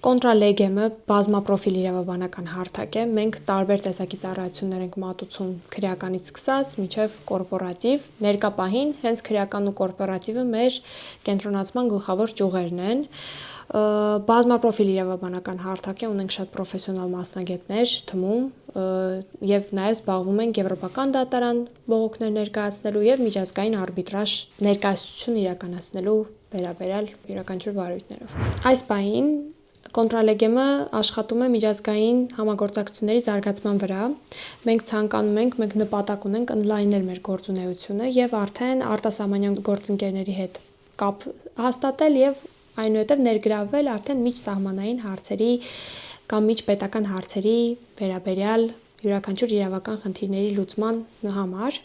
Կոնտրալեգեմը բազմապրոֆիլ իրավաբանական հարթակ է, մենք տարբեր տեսակի ծառայություններ ենք մատուցում քրեականից սկսած մինչև կորպորատիվ, ներկա պահին հենց քրեականն ու կորպորատիվը մեր կենտրոնացման գլխավոր ճյուղերն են, բազմապրոֆիլ իրավաբանական հարթակ է, ունենք շատ պրոֆեսիոնալ մասնագետներ թմում և նաև զբաղվում ենք եվրոպական դատարան բողոքներ ներկայացնելու և միջազգային արբիտրաժ ներկայացություն իրականացնելու վերաբերյալ յուրաքանչյուր վարույթներով։ Այս պահին Կոնտրալեգեմը աշխատում է միջազգային համագործակցությունների զարգացման վրա, մենք ցանկանում ենք, մենք նպատակ ունենք ընդլայնել մեր գործունեությունը և արդեն արտասահմանյան գործընկերների հետ կապ հաստատել և այնուհետև ներգրավվել արդեն միջսահմանային հարցերի կամ միջպետական հարցերի վերաբերյալ յուրաքանչյուր իրավական խնդիրների լուծման համար։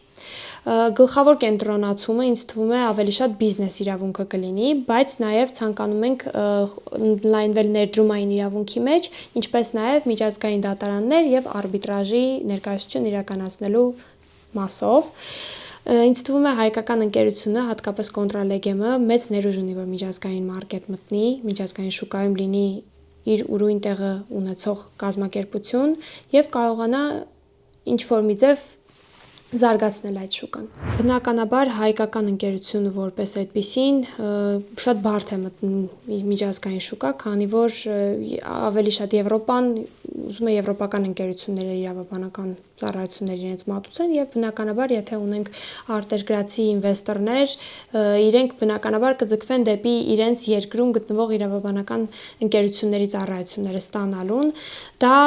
Գլխավոր կենտրոնացումը ինձ թվում է ավելի շատ բիզնես իրավունքը կլինի, բայց նաև ցանկանում ենք ընդլայնվել ներդրումային իրավունքի մեջ, ինչպես նաև միջազգային դատարաններ և արբիտրաժի ներկայացություն իրականացնելու մասով։ Ինձ թվում է հայկական ընկերությունը, հատկապես Կոնտրալեգեմը, մեծ ներուժ ունի, որ միջազգային մարկետ մտնի, միջազգային շուկայում լինի իր ուրույն տեղը ունեցող կազմակերպություն և կարողանա ինչ-որ մի ձև զարգացնել այդ շուկան։ Բնականաբար հայկական ընկերությունը որպես այդպիսին շատ բարդ է մտնում միջազգային շուկա, քանի որ ավելի շատ Եվրոպան ուզում է եվրոպական ընկերությունները իրավաբանական ծառայություններ իրենց մատուցեն և բնականաբար եթե ունենք արտերկրացի ինվեստորներ, իրենք բնականաբար կձգվեն դեպի իրենց երկրում գտնվող իրավաբանական ընկերությունների ծառայությունները ստանալուն, դա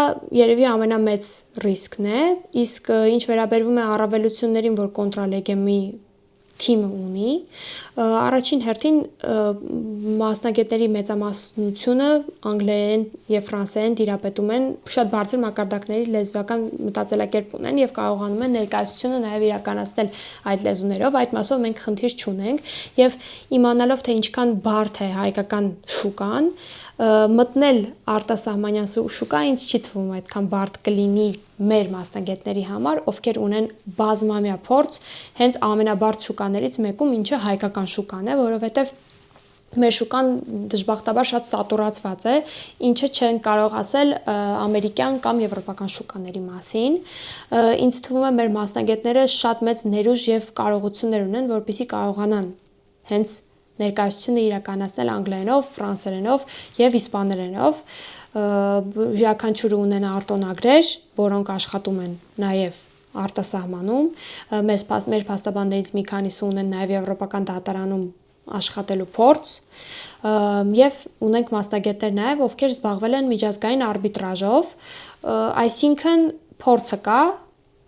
երևի ամենամեծ ռիսկն է, իսկ ինչ վերաբերվում է առավելություններին, որ Կոնտրալեգեմի թիմը ունի, առաջին հերթին մասնագետների մեծամասնությունը անգլերեն և ֆրանսերեն տիրապետում են, շատ բարձր մակարդակների լեզվական մտածելակերպ ունեն և կարողանում են ներկայացությունը նաև իրականացնել այդ լեզուներով, այդ մասով մենք խնդիր չունենք և իմանալով, թե ինչքան բարդ է հայկական շուկան, մտնել արտասահմանյան շուկա ինձ չի թվում այդքան բարդ կլինի մեր մասնագետների համար, ովքեր ունեն բազմամյա փորձ հենց ամենաբարդ շուկաներից մեկում, ինչը հայկական շուկան է, որովհետև մեր շուկան դժբախտաբար շատ սատուրացված է, ինչը չենք կարող ասել ամերիկյան կամ եվրոպական շուկաների մասին։ Ինձ թվում է մեր մասնագետները շատ մեծ ներուժ և կարողություններ ունեն, որպեսզի կարողանան հենց ներկայացությունը իրականացնել անգլերենով, ֆրանսերենով և իսպաներենով, յուրաքանչյուրը ունենա արտոնագրեր, որոնք աշխատում են նաև արտասահմանում, մեր փաստաբաններից մի քանիսը ունեն նաև եվրոպական դատարանում աշխատելու փորձ և ունենք մասնագետներ նաև, ովքեր զբաղվել են միջազգային արբիտրաժով, այսինքն փորձը կա,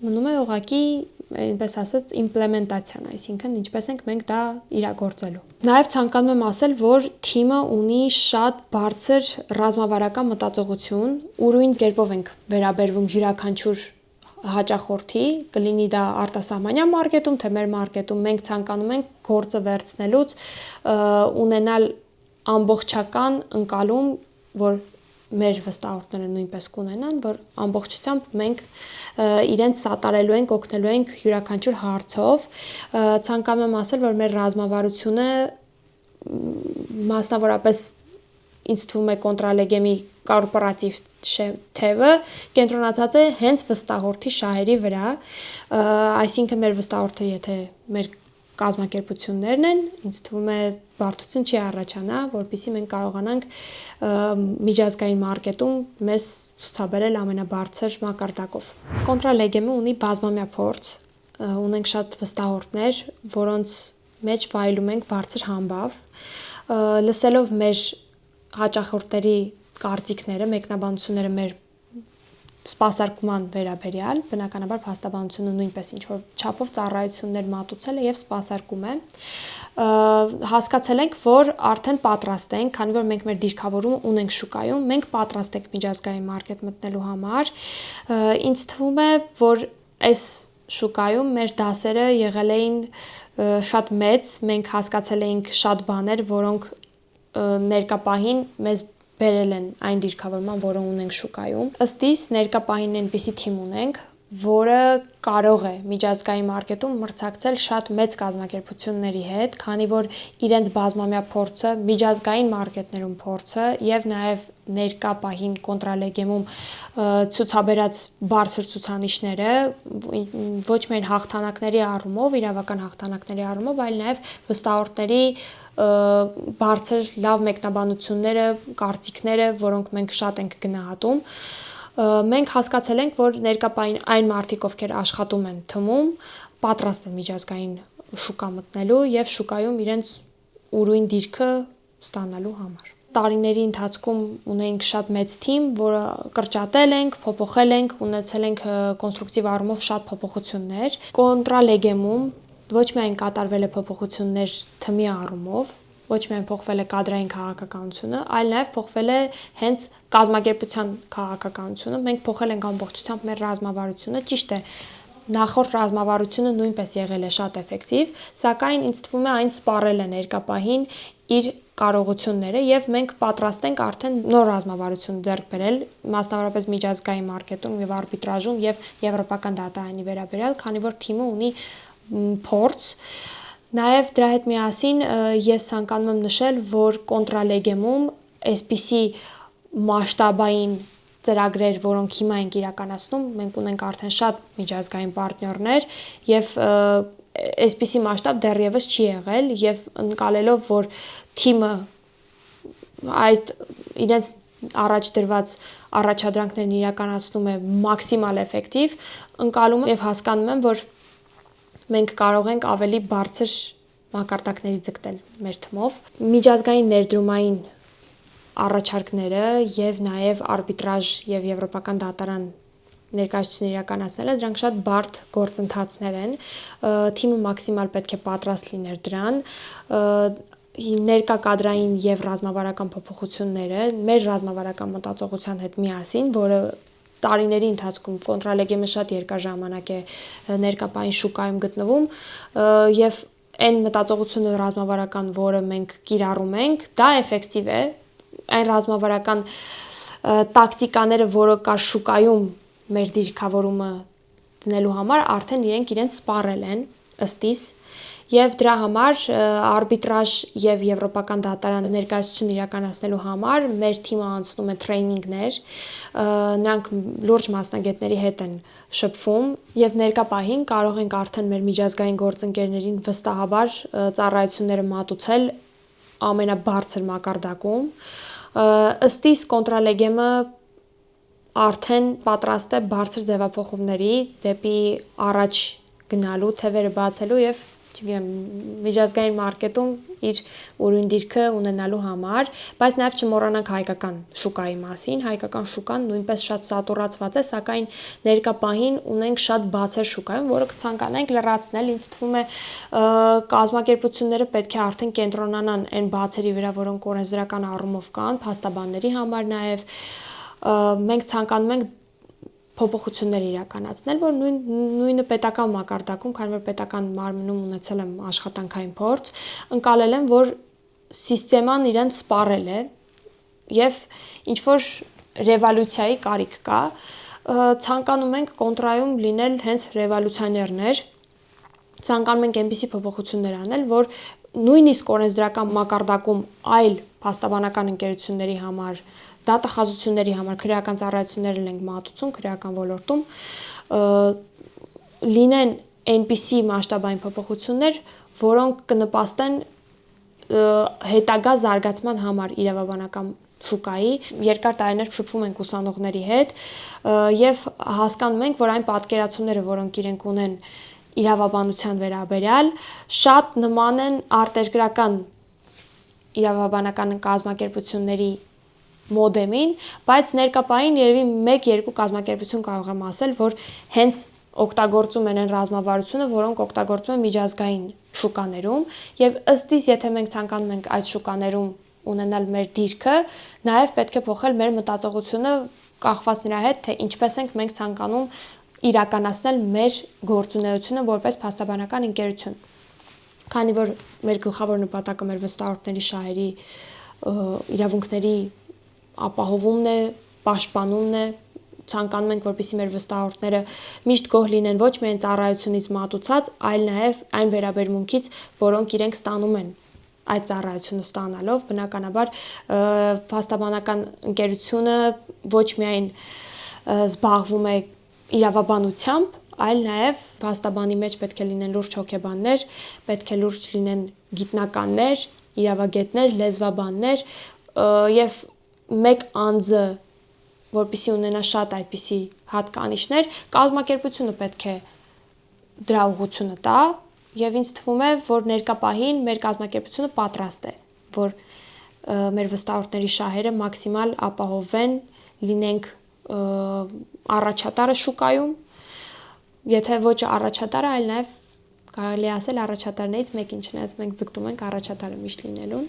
մնում է ուղղակի այնպես ասած իմպլեմենտացիան, այսինքն ինչպես ենք մենք դա իրագործելու։ Նաև ցանկանում եմ ասել, որ թիմը ունի շատ բարձր ռազմավարական մտածողություն, ուրույն կերպով ենք վերաբերվում յուրաքանչյուր հաճախորդի, կլինի դա արտասահմանյան մարկետում, թե մեր մարկետում, մենք ցանկանում ենք գործը վերցնելուց ունենալ ամբողջական ընկալում, որ մեր վստահորդները նույնպես կունենան, որ ամբողջությամբ մենք իրենց սատարելու ենք, օգնելու ենք յուրաքանչյուր հարցով, ցանկանում եմ ասել, որ մեր ռազմավարությունը մասնավորապես ինձ թվում է Կոնտրալեգեմի կորպորատիվ թևը կենտրոնացած է հենց վստահորդի շահերի վրա, այսինքն մեր վստահորդը եթե մեր կազմակերպություններն են, ինձ թվում է բարդություն չի առաջանա, որպեսզի մենք կարողանանք միջազգային մարկետում մեզ ցուցաբերել ամենաբարձր մակարդակով։ Կոնտրալեգեմը ունի բազմամյա փորձ, ունենք շատ վստահորդներ, որոնց մեջ վայելում ենք բարձր համբավ, լսելով մեր հաճախորդների կարծիքները, մեկնաբանությունները մեր սպասարկման վերաբերյալ, բնականաբար փաստաբանությունը նույնպես ինչ-որ չափով ծառայություններ մատուցել է և սպասարկում է, հասկացել ենք, որ արդեն պատրաստ ենք, քանի որ մենք մեր դիրքավորումը ունենք շուկայում, մենք պատրաստ ենք միջազգային մարկետ մտնելու համար, ինձ թվում է, որ այս շուկայում մեր դասերը եղել էին շատ մեծ, մենք հասկացել էինք շատ բաներ, որոնք ներկա պահին մեզ բերել են այն դիրքավորման, որը ունենք շուկայում։ Ըստ իս ներկա պահին այնպիսի թիմ ունենք, որը կարող է միջազգային մարկետում մրցակցել շատ մեծ կազմակերպությունների հետ, քանի որ իրենց բազմամյա փորձը, միջազգային մարկետներում փորձը եւ նաեւ ներկա պահին կոնտրալեգեմում ցուցաբերած բարձր ցուցանիշները ոչ միայն հաղթանակների առումով, իրավական հաղթանակների առումով, այլ նաեւ վստահորդների բարձր լավ մեկնաբանությունները, կարծիքները, որոնք մենք շատ ենք գնահատում, մենք հասկացել ենք, որ ներկա պահին այն մարդիկ, ովքեր աշխատում են թմում, պատրաստ են միջազգային շուկա մտնելու եւ շուկայում իրենց ուրույն դիրքը ստանալու համար։ Տարիների ընթացքում ունեինք շատ մեծ թիմ, որը կրճատել ենք, փոփոխել ենք, ունեցել ենք կոնստրուկտիվ առումով շատ փոփոխություններ։ Կոնտրալեգեմում ոչ միայն կատարվել է փոփոխություններ թմի առումով, ոչ միայն փոխվել է կադրային քաղաքականությունը, այլ նաև փոխվել է հենց կազմակերպության քաղաքականությունը։ Մենք փոխել ենք ամբողջությամբ մեր ռազմավարությունը, ճիշտ է, նախորդ ռազմավարությունը նույնպես եղել է շատ էֆեկտիվ, սակայն ինձ թվում է այն սպառել է ներկա պահին իր կարողությունները եւ մենք պատրաստ ենք արդեն նոր ռազմավարություն ձեռք բերել, մասնավորապես միջազգային մարկետում եւ արբիտրաժում եւ եվրոպական դատարանի վերաբերյալ, քանի որ թիմը ունի փորձ։ Նաև դրա հետ միասին ես ցանկանում եմ նշել, որ կոնտրալեգեմում այսպիսի մասշտաբային ծրագրեր, որոնք հիմա ենք իրականացնում, մենք ունենք արդեն շատ միջազգային պարտներներ եւ այսպիսի մասշտաբ դեռևս չի եղել եւ ընկալելով, որ թիմը այդ իրենց առաջ դրված առաջադրանքներն իրականացնում է մաքսիմալ էֆեկտիվ, ընկալում եւ հասկանում եմ, որ մենք կարող ենք ավելի բարձր մակարդակների ձգտել մեր թմով։ Միջազգային ներդրումային առաջարկները եւ նաեւ արբիտրաժ եւ եվրոպական դատարան ներկայացուցիչներ իրականացնելը դրանք շատ բարդ գործընթացներ են։ Թիմը մաքսիմալ պետք է պատրաստ լիներ դրան։ Ներկա կադրային եւ ռազմավարական փոփոխությունները մեր ռազմավարական մտածողության հետ միասին, որը տարիների ընթացքում կոնտրալեգեմը շատ երկար ժամանակ է ներկա պահին շուկայում գտնվում եւ այն մտածողությունը ռազմավարական, որը մենք կիրառում ենք, դա էֆեկտիվ է, այն ռազմավարական տակտիկաները, որը կա շուկայում մեր դիրքավորումը դնելու համար, արդեն իրենց սպառել են ըստիս եւ դրա համար արբիտրաժ եւ եվրոպական դատարան ներկայացություն իրականացնելու համար մեր թիմը անցնում է տրեյնինգներ, նրանք լուրջ մասնագետների հետ են շփվում եւ ներկա պահին կարող ենք արդեն մեր միջազգային գործընկերներին վստահաբար ծառայությունները մատուցել ամենաբարձր մակարդակում։ Ըստիս կոնտրալեգեմը արդեն պատրաստ է բարձր ձևափոխումների դեպի առաջ գնալու, թևերը բացելու եւ չգիտեմ, միջազգային մարկետում իր ուրույն դիրքը ունենալու համար, բայց նաև չմոռանանք հայկական շուկայի մասին։ Հայկական շուկան նույնպես շատ սատուրացված է, սակայն ներկա պահին ունենք շատ բացեր շուկայում, որը կցանկանանք լրացնել։ Ինձ թվում է կազմակերպությունները պետք է արդեն կենտրոնանան այն բացերի վրա, որոնք օրենսդրական առումով կան, փաստաբանների համար նաև մենք ցանկանում ենք փոփոխություններ իրականացնել, որ նույնը պետական մակարդակում, քանի որ պետական մարմնում ունեցել եմ աշխատանքային փորձ, ընկալել եմ, որ սիստեման իրեն սպառել է եւ ինչ որ ռևոլյուցիայի կարիք կա, ցանկանում ենք կոնտրայում լինել հենց ռևոլյուցիոներներ, ցանկանում ենք այնպիսի փոփոխություններ անել, որ նույնիսկ օրենսդրական մակարդակում այլ փաստաբանական ընկերությունների համար դատախազությունների համար քրեական ծառայություններ ենք մատուցում քրեական ոլորտում լինեն այնպիսի մասշտաբային փոփոխություններ, որոնք կնպաստեն հետագա զարգացման համար իրավաբանական շուկայի երկար տարիներ շփվում ենք ուսանողների հետ եւ հասկանում ենք, որ այն պատկերացումները, որոնք իրենք ունեն իրավաբանության վերաբերյալ, շատ նման են արտերկրական իրավաբանական կազմակերպությունների մոդեմին, բայց ներկա պահին երևի 1-2 կազմակերպություն կարող եմ ասել, որ հենց օգտագործում են այն ռազմավարությունը, որոնք օգտագործում են միջազգային շուկաներում եւ ըստիս, եթե մենք ցանկանում ենք այդ շուկաներում ունենալ մեր դիրքը, նաեւ պետք է փոխել մեր մտածողությունը կախված նրա հետ, թե ինչպես ենք մենք ցանկանում իրականացնել մեր գործունեությունը որպես փաստաբանական ընկերություն։ Քանի որ մեր գլխավոր նպատակը մեր վստահորդների շահերի իրավունքների ապահովումն է, պաշտպանումն է, ցանկանում ենք, որպեսզի մեր վստահորդները միշտ գոհ լինեն ոչ միայն ծառայությունից մատուցած, այլ նաև այն վերաբերմունքից, որոնք իրենք ստանում են այդ ծառայությունը ստանալով, բնականաբար փաստաբանական ընկերությունը ոչ միայն զբաղվում է իրավաբանությամբ, այլ նաև փաստաբանի մեջ պետք է լինեն լուրջ հոգեբաններ, պետք է լուրջ լինեն գիտնականներ, իրավագետներ, լեզվաբաններ եւ մեկ անձը, որպեսզի ունենա շատ այդպիսի հատկանիշներ, կազմակերպությունը պետք է դրա ուղղությունը տա եւ ինձ թվում է, որ ներկա պահին մեր կազմակերպությունը պատրաստ է, որ մեր վստահորդների շահերը մաքսիմալ ապահովեն, լինենք առաջատարը շուկայում, եթե ոչ առաջատարը, այլ նաև կարելի ասել առաջատարներից մեկին, չնայած մենք ձգտում ենք առաջատարը միշտ լինելուն։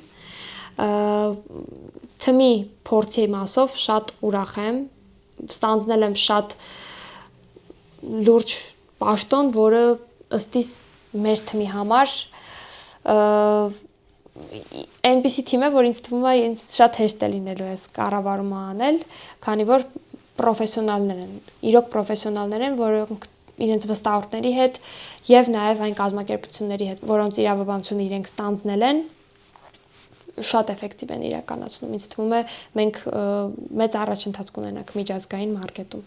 Թմի փորձի մասով շատ ուրախ եմ, ստանձնել եմ շատ լուրջ պաշտոն, որը ըստիս մեր թմի համար այնպիսի թիմ է, որ ինձ թվում է ինձ շատ հեշտ է լինելու այս կառավարումը անել, քանի որ պրոֆեսիոնալներ են, իրոք պրոֆեսիոնալներ են, որոնք իրենց վստահորդների հետ եւ նաեւ այն կազմակերպությունների հետ, որոնց իրավաբանությունը իրենք ստանձնել են, շատ էֆեկտիվ են իրականացնում։ Ինձ թվում է մենք մեծ առաջընթաց կունենանք միջազգային մարկետում։